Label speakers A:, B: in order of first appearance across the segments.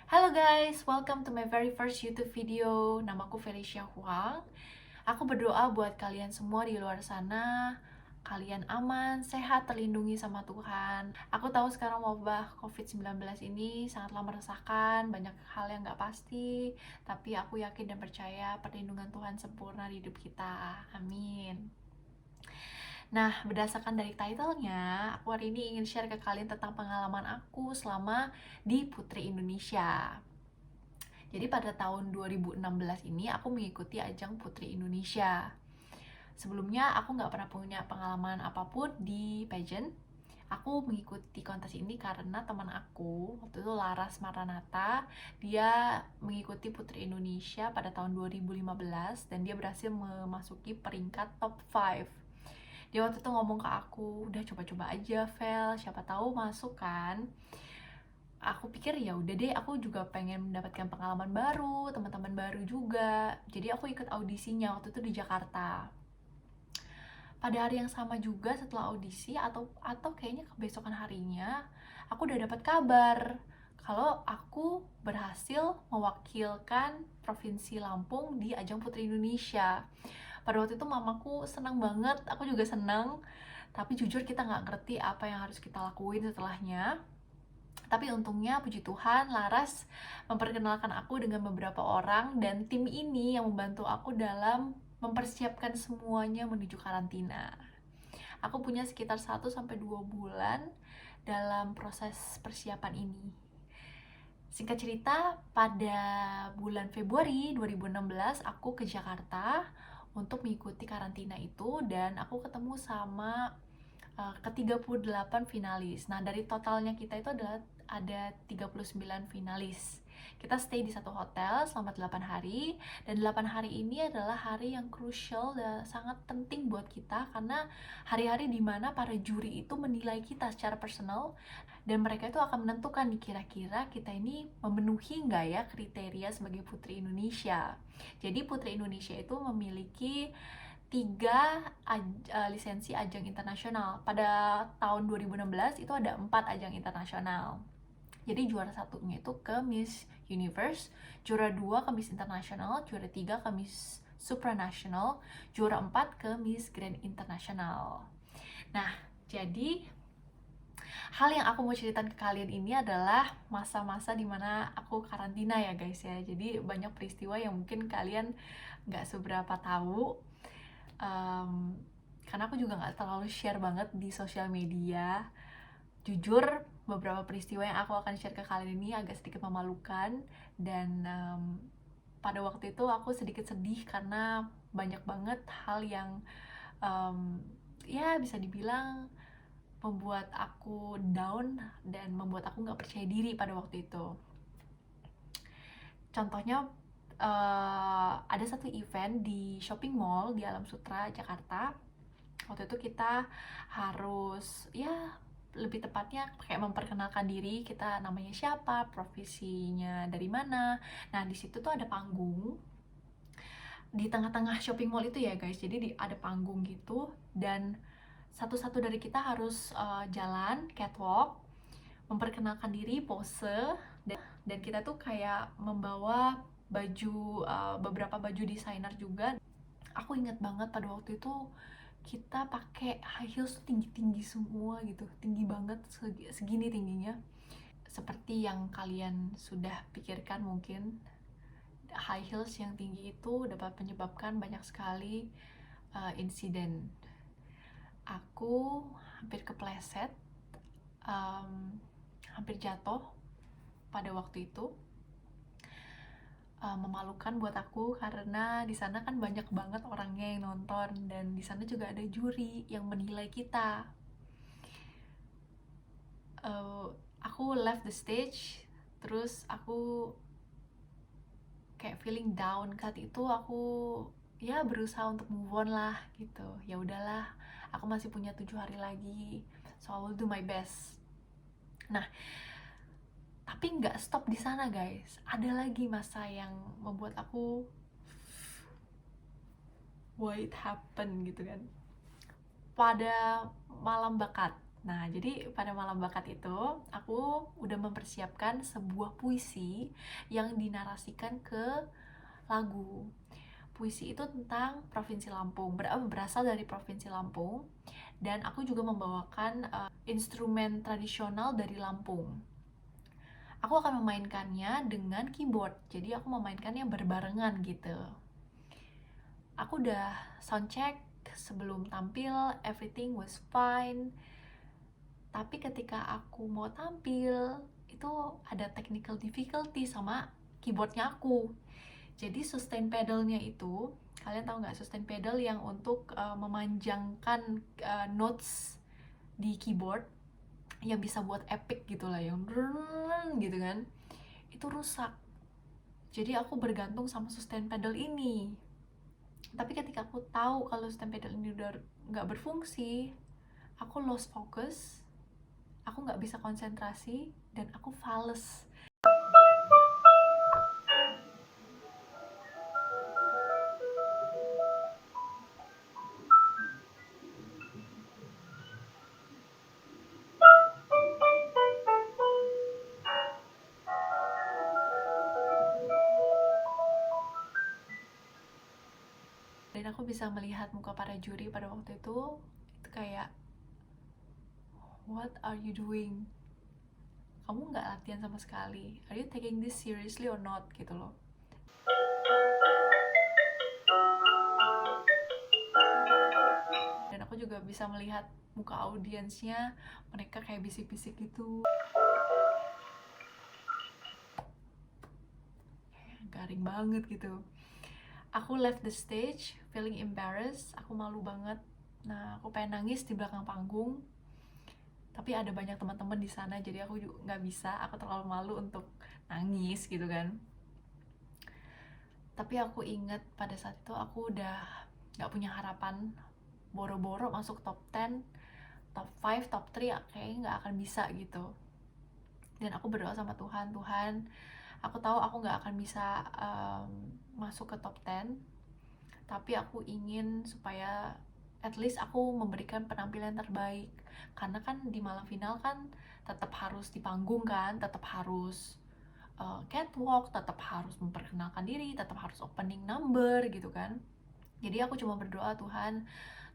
A: Halo guys, welcome to my very first YouTube video. Namaku Felicia Huang. Aku berdoa buat kalian semua di luar sana. Kalian aman, sehat, terlindungi sama Tuhan. Aku tahu sekarang wabah COVID-19 ini sangatlah meresahkan, banyak hal yang gak pasti. Tapi aku yakin dan percaya perlindungan Tuhan sempurna di hidup kita. Amin. Nah, berdasarkan dari title-nya, aku hari ini ingin share ke kalian tentang pengalaman aku selama di Putri Indonesia. Jadi pada tahun 2016 ini aku mengikuti ajang Putri Indonesia. Sebelumnya aku nggak pernah punya pengalaman apapun di pageant. Aku mengikuti kontes ini karena teman aku, waktu itu Laras Maranata, dia mengikuti Putri Indonesia pada tahun 2015 dan dia berhasil memasuki peringkat top 5. Dia waktu itu ngomong ke aku, udah coba-coba aja Vel, siapa tahu masuk kan. Aku pikir ya udah deh, aku juga pengen mendapatkan pengalaman baru, teman-teman baru juga. Jadi aku ikut audisinya waktu itu di Jakarta. Pada hari yang sama juga setelah audisi atau kayaknya kebesokan harinya, aku udah dapat kabar kalau aku berhasil mewakilkan Provinsi Lampung di ajang Putri Indonesia. Pada waktu itu mamaku senang banget, aku juga senang. Tapi jujur kita nggak ngerti apa yang harus kita lakuin setelahnya. Tapi untungnya, puji Tuhan, Laras memperkenalkan aku dengan beberapa orang dan tim ini yang membantu aku dalam mempersiapkan semuanya menuju karantina. Aku punya sekitar 1-2 bulan dalam proses persiapan ini. Singkat cerita, pada bulan Februari 2016 aku ke Jakarta untuk mengikuti karantina itu dan aku ketemu sama ke-38 finalis. Nah, dari totalnya kita itu ada 39 finalis. Kita stay di satu hotel selama 8 hari, dan 8 hari ini adalah hari yang crucial dan sangat penting buat kita karena hari-hari dimana para juri itu menilai kita secara personal dan mereka itu akan menentukan nih kira-kira kita ini memenuhi nggak ya kriteria sebagai Putri Indonesia. Jadi Putri Indonesia itu memiliki 3 lisensi ajang internasional. Pada tahun 2016 itu ada 4 ajang internasional. Jadi juara satunya itu ke Miss Universe, juara 2 ke Miss International, juara 3 ke Miss Supranational, juara 4 ke Miss Grand International. Nah, jadi hal yang aku mau ceritakan ke kalian ini adalah masa-masa dimana aku karantina ya guys ya. Jadi banyak peristiwa yang mungkin kalian gak seberapa tahu, karena aku juga gak terlalu share banget di sosial media. Jujur, beberapa peristiwa yang aku akan share ke kalian ini agak sedikit memalukan. Dan pada waktu itu aku sedikit sedih karena banyak banget hal yang ya bisa dibilang membuat aku down dan membuat aku gak percaya diri pada waktu itu. Contohnya, ada satu event di shopping mall di Alam Sutra, Jakarta. Waktu itu kita harus, ya lebih tepatnya kayak memperkenalkan diri, kita namanya siapa, profesinya dari mana. Nah, di situ tuh ada panggung di tengah-tengah shopping mall itu ya guys. Jadi ada panggung gitu dan satu-satu dari kita harus jalan catwalk, memperkenalkan diri, pose, dan kita tuh kayak membawa baju, beberapa baju desainer juga. Aku ingat banget pada waktu itu kita pakai high heels tinggi-tinggi semua gitu, tinggi banget, segini tingginya. Seperti yang kalian sudah pikirkan mungkin, high heels yang tinggi itu dapat menyebabkan banyak sekali insiden. Aku hampir kepleset, hampir jatuh pada waktu itu. Memalukan buat aku karena di sana kan banyak banget orangnya yang nonton dan di sana juga ada juri yang menilai kita. Aku left the stage, terus aku kayak feeling down. Saat itu aku ya berusaha untuk move on lah gitu. Ya udahlah, aku masih punya 7 hari lagi, so I will do my best. Nah, tapi nggak stop di sana guys. Ada lagi masa yang membuat aku why it happen gitu kan. Pada malam bakat, Nah, jadi pada malam bakat itu, aku udah mempersiapkan sebuah puisi yang dinarasikan ke lagu. Puisi itu tentang Provinsi Lampung, berasal dari Provinsi Lampung, dan aku juga membawakan instrumen tradisional dari Lampung. Aku akan memainkannya dengan keyboard, jadi aku memainkannya berbarengan gitu. Aku udah soundcheck sebelum tampil, everything was fine. Tapi ketika aku mau tampil, itu ada technical difficulty sama keyboardnya aku. Jadi sustain pedalnya itu, kalian tahu nggak sustain pedal yang untuk memanjangkan notes di keyboard yang bisa buat epic gitu lah, yang gitu kan, itu rusak. Jadi aku bergantung sama sustain pedal ini. Tapi ketika aku tahu kalau sustain pedal ini udah nggak berfungsi, aku lost focus, aku nggak bisa konsentrasi, dan aku fales. Dan aku bisa melihat muka para juri pada waktu itu kayak, what are you doing? Kamu nggak latihan sama sekali. Are you taking this seriously or not? Gitu loh. Dan aku juga bisa melihat muka audiensnya, mereka kayak bisik-bisik gitu. Garing banget gitu. Aku left the stage feeling embarrassed, aku malu banget. Nah, aku pengen nangis di belakang panggung, tapi ada banyak teman-teman di sana, jadi aku juga nggak bisa, aku terlalu malu untuk nangis gitu kan. Tapi aku inget pada saat itu aku udah nggak punya harapan, boro-boro masuk top 10, top 5, top 3 kayaknya nggak akan bisa gitu. Dan aku berdoa sama Tuhan, Tuhan, aku tahu aku nggak akan bisa masuk ke top 10, tapi aku ingin supaya at least aku memberikan penampilan terbaik. Karena kan di malam final kan tetap harus di panggung kan, tetap harus catwalk, tetap harus memperkenalkan diri, tetap harus opening number gitu kan. Jadi aku cuma berdoa, Tuhan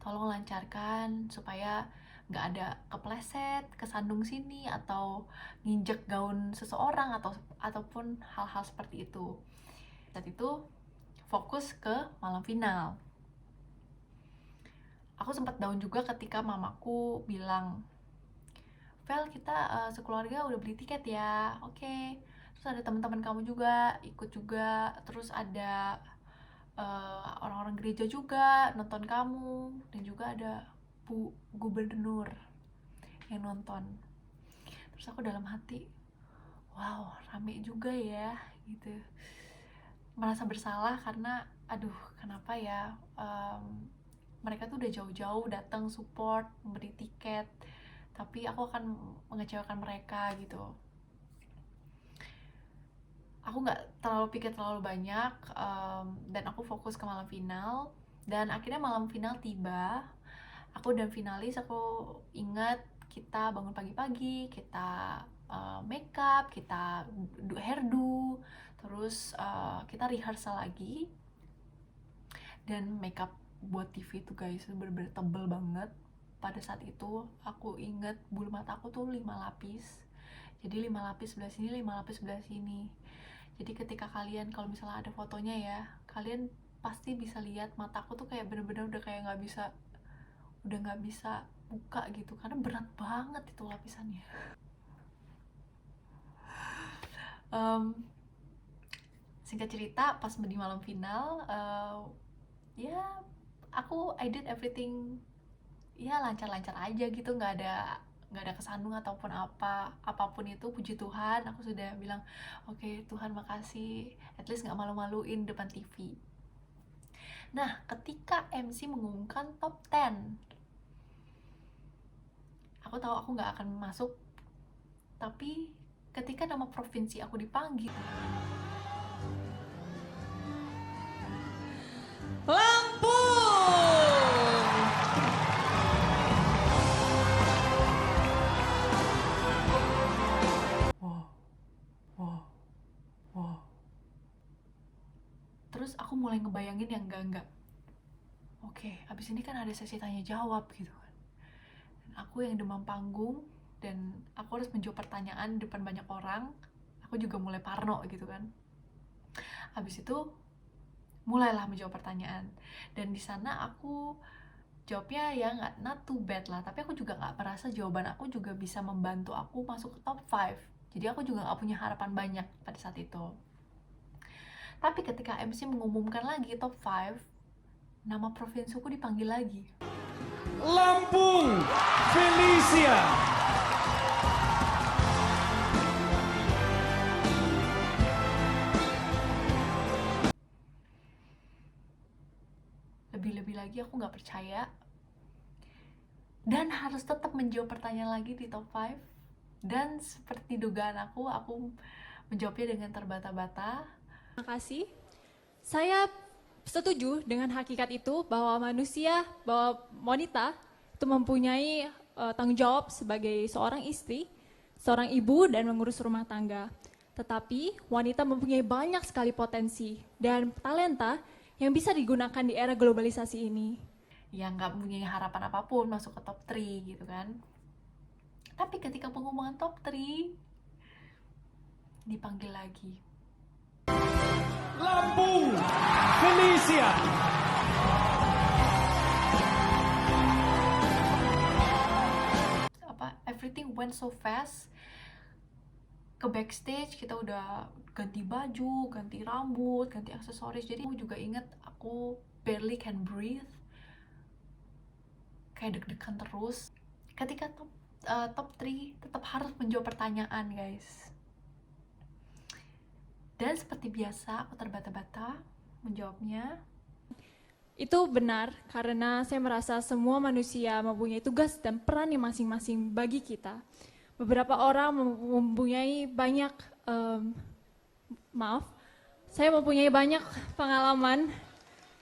A: tolong lancarkan supaya nggak ada kepleset, kesandung sini, atau nginjek gaun seseorang, ataupun hal-hal seperti itu. Saat itu fokus ke malam final. Aku sempat down juga ketika mamaku bilang, Vel, kita sekeluarga udah beli tiket ya, oke. Terus ada teman-teman kamu juga ikut juga, terus ada orang-orang gereja juga nonton kamu, dan juga ada Bu Gubernur yang nonton. Terus aku dalam hati, wow, rame juga ya gitu. Merasa bersalah karena aduh, kenapa ya mereka tuh udah jauh-jauh datang support, memberi tiket, tapi aku akan mengecewakan mereka gitu. Aku nggak terlalu pikir terlalu banyak, dan aku fokus ke malam final. Dan akhirnya malam final tiba, aku dan finalis, aku ingat kita bangun pagi-pagi, kita make up, kita hairdo, terus kita rehearsal lagi. Dan make up buat TV tuh guys, bener-bener tebel banget. Pada saat itu aku inget bulu mata aku tuh 5 lapis, jadi 5 lapis sebelah sini, 5 lapis sebelah sini. Jadi ketika kalian, kalau misalnya ada fotonya ya, kalian pasti bisa lihat mataku tuh kayak bener-bener udah kayak udah nggak bisa buka gitu, karena berat banget itu lapisannya. Singkat cerita, pas di malam final, ya I did everything ya lancar-lancar aja gitu, nggak ada kesandung ataupun apapun itu. Puji Tuhan, aku sudah bilang oke, Tuhan makasih, at least nggak malu-maluin depan TV. Nah, ketika MC mengumumkan top 10, aku tahu aku nggak akan masuk, tapi ketika nama provinsi aku dipanggil,
B: Lampung.
A: Terus aku mulai ngebayangin yang enggak. Oke, abis ini kan ada sesi tanya jawab gitu kan. Dan aku yang demam panggung, dan aku harus menjawab pertanyaan di depan banyak orang. Aku juga mulai parno gitu kan. Habis itu mulailah menjawab pertanyaan, dan di sana aku jawabnya ya not too bad lah, tapi aku juga nggak merasa jawaban aku juga bisa membantu aku masuk ke top 5. Jadi aku juga nggak punya harapan banyak pada saat itu. Tapi ketika MC mengumumkan lagi top 5, nama provinsiku dipanggil lagi.
B: Lampung Felicia.
A: Lebih-lebih lagi aku nggak percaya, dan harus tetap menjawab pertanyaan lagi di top 5. Dan seperti dugaan aku menjawabnya dengan terbata-bata.
C: Terima kasih. Saya setuju dengan hakikat itu bahwa wanita itu mempunyai tanggung jawab sebagai seorang istri, seorang ibu, dan mengurus rumah tangga. Tetapi wanita mempunyai banyak sekali potensi dan talenta yang bisa digunakan di era globalisasi ini.
A: Yang nggak mempunyai harapan apapun masuk ke top 3 gitu kan. Tapi ketika pengumuman top 3, dipanggil lagi.
B: Lampung Felicia.
A: Everything went so fast. Ke backstage kita udah ganti baju, ganti rambut, ganti aksesoris. Jadi aku juga inget aku barely can breathe, kayak deg-degan terus. Ketika top 3 tetap harus menjawab pertanyaan, guys. Dan seperti biasa aku terbata-bata menjawabnya.
C: Itu benar karena saya merasa semua manusia mempunyai tugas dan peran yang masing-masing bagi kita. Beberapa orang mempunyai banyak saya mempunyai banyak pengalaman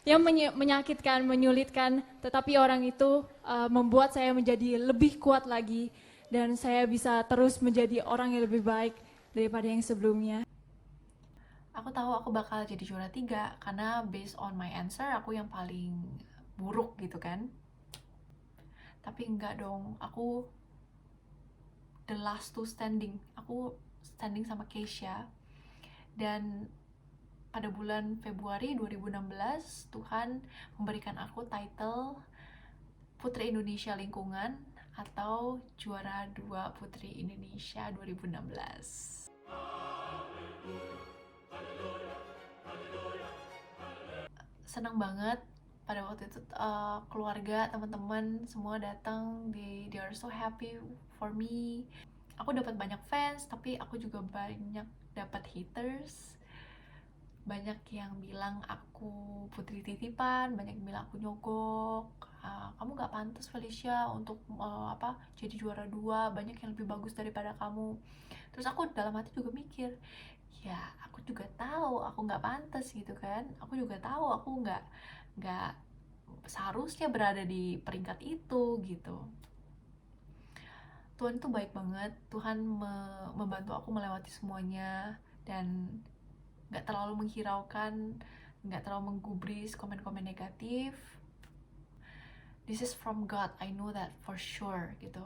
C: yang menyakitkan, menyulitkan, tetapi orang itu membuat saya menjadi lebih kuat lagi, dan saya bisa terus menjadi orang yang lebih baik daripada yang sebelumnya.
A: Aku tahu aku bakal jadi juara 3 karena based on my answer aku yang paling buruk gitu kan. Tapi enggak dong, aku the last two standing. Aku standing sama Keisha. Dan pada bulan Februari 2016 Tuhan memberikan aku title Putri Indonesia Lingkungan atau juara 2 Putri Indonesia 2016. Senang banget pada waktu itu, keluarga, teman-teman semua datang, they are so happy for me. Aku dapat banyak fans, tapi aku juga banyak dapat haters. Banyak yang bilang aku putri titipan, banyak yang bilang aku nyogok, kamu gak pantas Felicia untuk jadi juara 2, banyak yang lebih bagus daripada kamu. Terus aku dalam hati juga mikir, ya aku juga tahu aku nggak pantas gitu kan. Aku juga tahu aku nggak seharusnya berada di peringkat itu gitu. Tuhan itu baik banget. Tuhan membantu aku melewati semuanya, dan nggak terlalu menghiraukan, nggak terlalu menggubris komen-komen negatif. This is from God, I know that for sure gitu.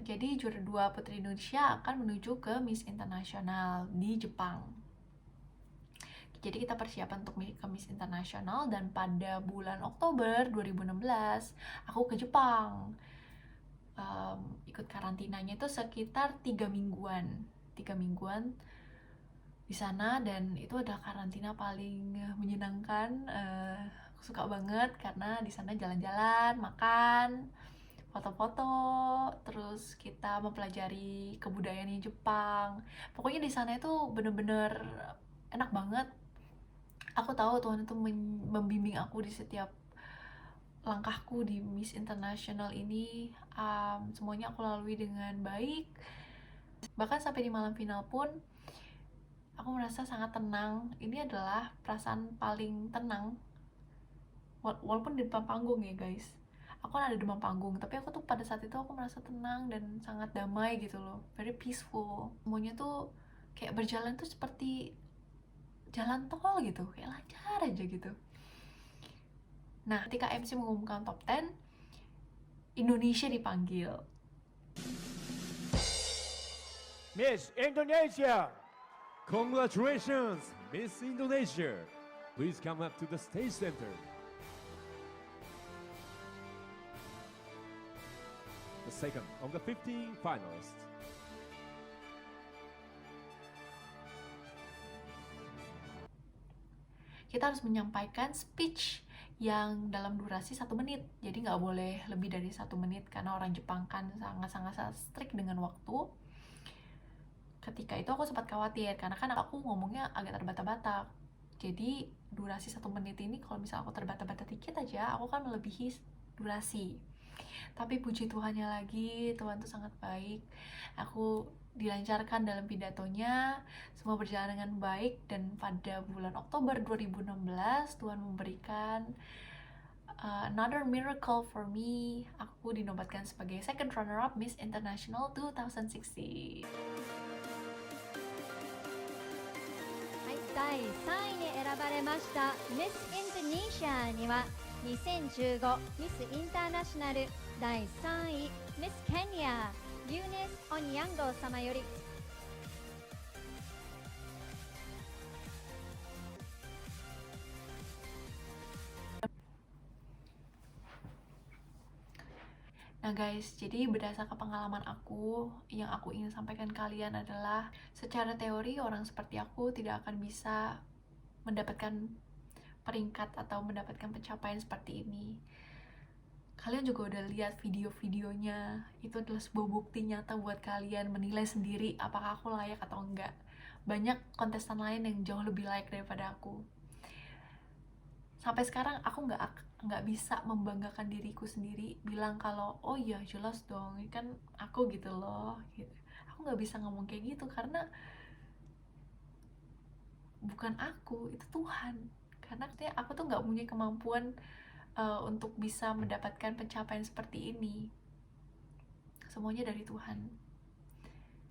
A: Jadi juara 2 Putri Indonesia akan menuju ke Miss Internasional di Jepang. Jadi kita persiapan untuk ke Miss Internasional, dan pada bulan Oktober 2016 aku ke Jepang. Ikut karantinanya itu sekitar 3 mingguan di sana, dan itu adalah karantina paling menyenangkan. Aku suka banget karena di sana jalan-jalan, makan, foto-foto, terus kita mempelajari kebudayaan Jepang. Pokoknya di sana itu bener-bener enak banget. Aku tahu Tuhan itu membimbing aku di setiap langkahku di Miss International ini. Semuanya aku lalui dengan baik. Bahkan sampai di malam final pun aku merasa sangat tenang. Ini adalah perasaan paling tenang, walaupun di depan panggung ya guys. Aku kan ada demam panggung, tapi aku tuh pada saat itu aku merasa tenang dan sangat damai gitu loh, very peaceful. Semuanya tuh kayak berjalan tuh seperti jalan tol gitu, kayak lancar aja gitu. Nah, ketika MC mengumumkan top 10, Indonesia dipanggil.
B: Miss Indonesia. Congratulations, Miss Indonesia. Please come up to the stage center. The second of the 15 finalists.
A: Kita harus menyampaikan speech yang dalam durasi 1 menit, jadi nggak boleh lebih dari 1 menit karena orang Jepang kan sangat-sangat strict dengan waktu. Ketika itu aku sempat khawatir karena kan aku ngomongnya agak terbata-bata, jadi durasi 1 menit ini kalau misalnya aku terbata-bata dikit aja aku kan melebihi durasi. Tapi puji Tuhannya lagi, Tuhan tuh sangat baik. Aku dilancarkan dalam pidatonya, semua berjalan dengan baik, dan pada bulan Oktober 2016 Tuhan memberikan another miracle for me. Aku dinobatkan sebagai second runner up Miss International 2016.
D: はい、第3位に選ばれましたミス・インドネシアには2015ミス・インターナショナル第3位ミス・ケニアリューネス・オニヤンゴ様より
A: Nah guys, jadi berdasarkan pengalaman aku, yang aku ingin sampaikan kalian adalah secara teori orang seperti aku tidak akan bisa mendapatkan peringkat atau mendapatkan pencapaian seperti ini. Kalian juga udah lihat video-videonya, itu adalah sebuah bukti nyata buat kalian menilai sendiri apakah aku layak atau enggak. Banyak kontestan lain yang jauh lebih layak daripada aku. Sampai sekarang aku nggak bisa membanggakan diriku sendiri bilang kalau oh iya jelas dong ini kan aku gitu loh gitu. Aku nggak bisa ngomong kayak gitu karena bukan aku, itu Tuhan. Karena aku tuh nggak punya kemampuan untuk bisa mendapatkan pencapaian seperti ini. Semuanya dari Tuhan.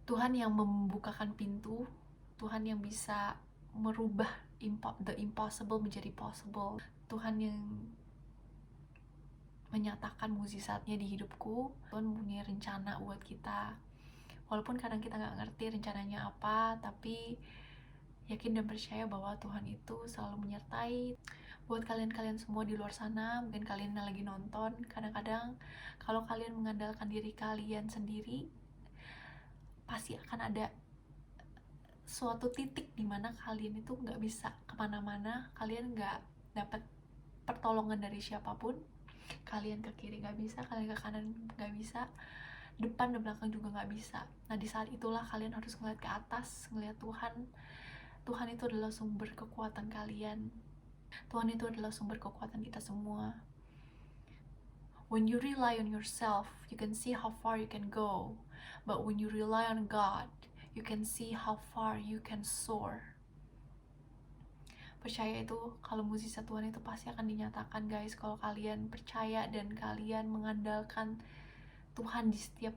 A: Tuhan yang membukakan pintu, Tuhan yang bisa merubah the impossible menjadi possible. Tuhan yang menyatakan mukjizatnya di hidupku. Tuhan punya rencana buat kita. Walaupun kadang kita nggak ngerti rencananya apa, tapi yakin dan percaya bahwa Tuhan itu selalu menyertai. Buat kalian-kalian semua di luar sana, mungkin kalian yang lagi nonton, kadang-kadang kalau kalian mengandalkan diri kalian sendiri, pasti akan ada suatu titik dimana kalian itu nggak bisa kemana-mana, kalian nggak dapat pertolongan dari siapapun, kalian ke kiri nggak bisa, kalian ke kanan nggak bisa, depan dan belakang juga nggak bisa. Nah di saat itulah kalian harus ngeliat ke atas, ngeliat Tuhan. Tuhan itu adalah sumber kekuatan kalian. Tuhan itu adalah sumber kekuatan kita semua. When you rely on yourself, you can see how far you can go. But when you rely on God, you can see how far you can soar. Percaya itu, kalau mukjizat Tuhan itu pasti akan dinyatakan guys, kalau kalian percaya dan kalian mengandalkan Tuhan di setiap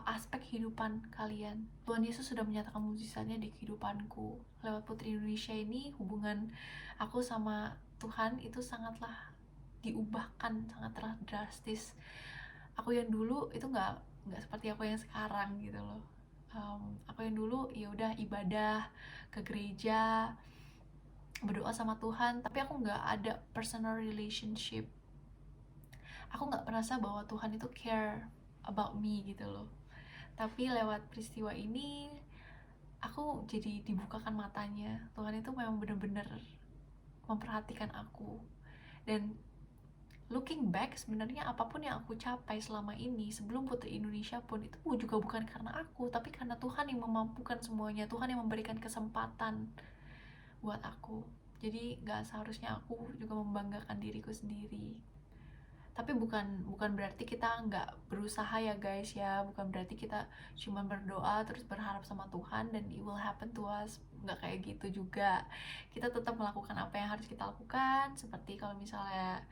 A: aspek kehidupan kalian. Tuhan Yesus sudah menyatakan mukjizatnya di kehidupanku. Lewat Putri Indonesia ini, hubungan aku sama Tuhan itu sangatlah diubahkan, sangatlah drastis. Aku yang dulu itu nggak seperti aku yang sekarang gitu loh. Aku yang dulu ya udah ibadah ke gereja, berdoa sama Tuhan, tapi aku nggak ada personal relationship. Aku nggak merasa bahwa Tuhan itu care about me gitu loh. Tapi lewat peristiwa ini aku jadi dibukakan matanya. Tuhan itu memang benar-benar memperhatikan aku. Dan looking back, sebenarnya apapun yang aku capai selama ini sebelum Putri Indonesia pun itu juga bukan karena aku, tapi karena Tuhan yang memampukan semuanya. Tuhan yang memberikan kesempatan buat aku. Jadi gak seharusnya aku juga membanggakan diriku sendiri. Tapi bukan berarti kita nggak berusaha ya guys ya, bukan berarti kita cuma berdoa terus berharap sama Tuhan dan it will happen to us. Nggak kayak gitu juga. Kita tetap melakukan apa yang harus kita lakukan, seperti kalau misalnya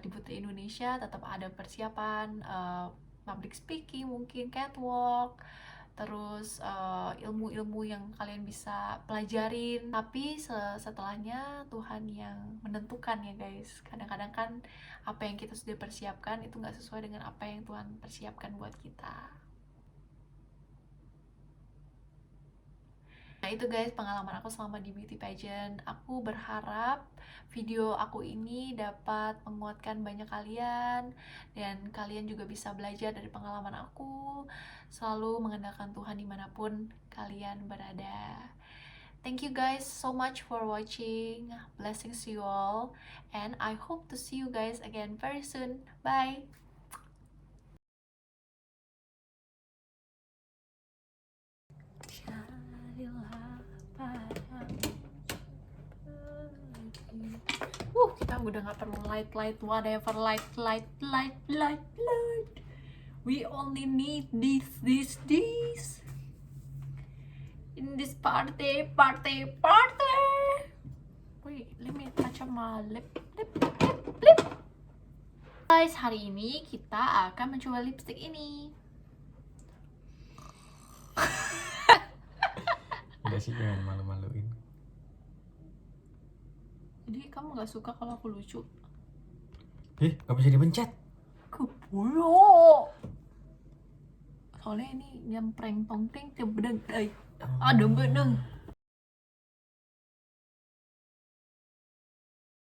A: di Putri Indonesia tetap ada persiapan public speaking, mungkin catwalk, terus ilmu-ilmu yang kalian bisa pelajarin. Tapi setelahnya Tuhan yang menentukan ya guys. Kadang-kadang kan apa yang kita sudah persiapkan itu nggak sesuai dengan apa yang Tuhan persiapkan buat kita. Nah itu guys pengalaman aku selama di beauty pageant. Aku berharap video aku ini dapat menguatkan banyak kalian, dan kalian juga bisa belajar dari pengalaman aku, selalu mengandalkan Tuhan dimanapun kalian berada. Thank you guys so much for watching. Blessings to you all, and I hope to see you guys again very soon. Bye. Kita udah nggak perlu light, whatever, light. We only need this in this party. Wait, let me touch on my lip. Guys, hari ini kita akan mencoba lipstick ini.
E: Enggak sih, jangan malu-maluin.
A: Jadi kamu nggak suka kalau aku lucu?
E: Gak bisa dipencet.
A: Kebolo. Soalnya ini nyempreng tongting cebedeng. Ada bedeng.